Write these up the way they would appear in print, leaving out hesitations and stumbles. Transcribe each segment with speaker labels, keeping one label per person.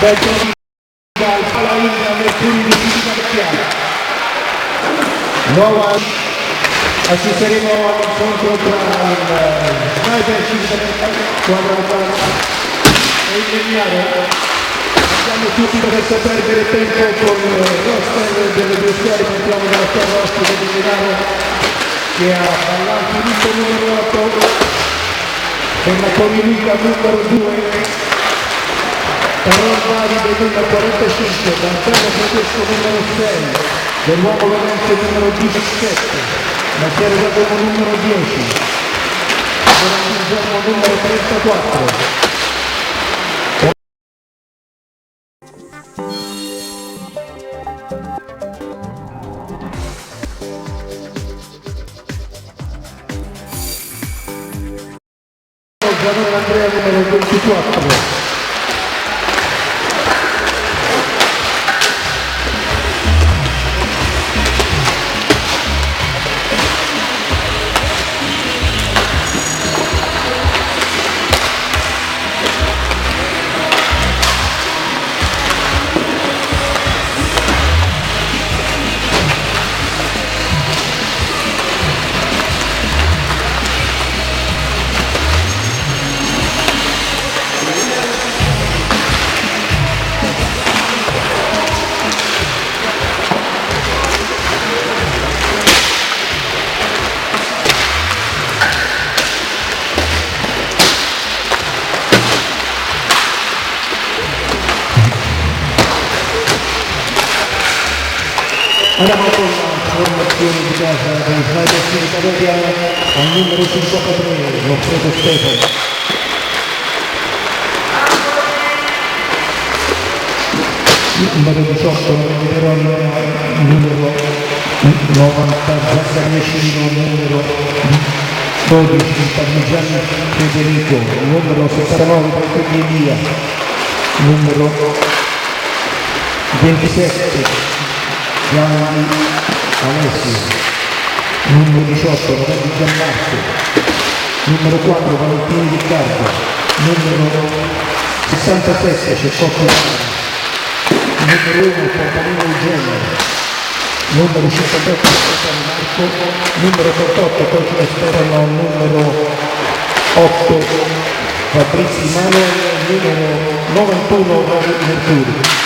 Speaker 1: Beltroni dal Palaina Mercurio di Marchiano. Nuova assisteremo all'incontro tra il Sniper squadra e il Legnano. Andiamo subito senza perdere tempo con il roster delle due squadre. Partiamo dalla squadra ospite di Milano che ha ballato il numero 8 con la corrinuta numero 2. Carol Davide numero 45, Dantano Francesco numero 6, dell'uomo Lorenzo numero 17, Mattiero Giacomo numero 10, Giorno numero 34. Gianone Andrea numero 24. Andiamo con la formazione di casa del Sniper Cavaliano al numero 53, Goffredo Stefano. Numero 18, numero 90, Zaccaria Cino, numero 12, Parmigiani Federico, numero 69, Franco Elia, numero 27, Gianni Alessio, numero 18 Lorenzo Gianmarco, numero 4 Valentino Riccardo, numero 67 Cecotto, numero 1 Fontanino Eugenio, numero 58 Stefano Marco, numero 88 Cosimo Stefano, numero 8 Fabrizio Manuel, numero 91 Mercurio.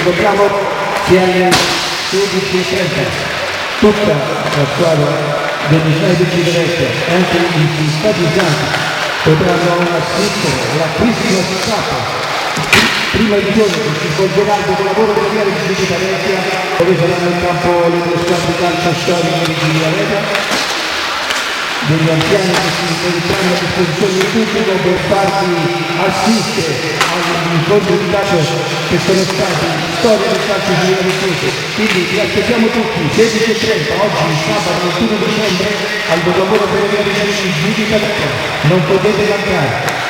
Speaker 1: ricordiamo che alle 16:30 tutta la squadra degli Sniper di Venezia e anche gli simpatizzanti potranno assistere alla Christmas Cup, prima edizione che si svolgerà dopo il lavoro della Via di Venezia, dove saranno in campo le due squadre di calcio storiche di Villareca, degli anziani che si metteranno a disposizione del pubblico per farvi assistere agli incontri di calcio che sono stati storia del calcio di Villareca. Quindi vi aspettiamo tutti 16:30 oggi sabato 21 dicembre al dopolavoro delle Via di Venezia, non potete mancare.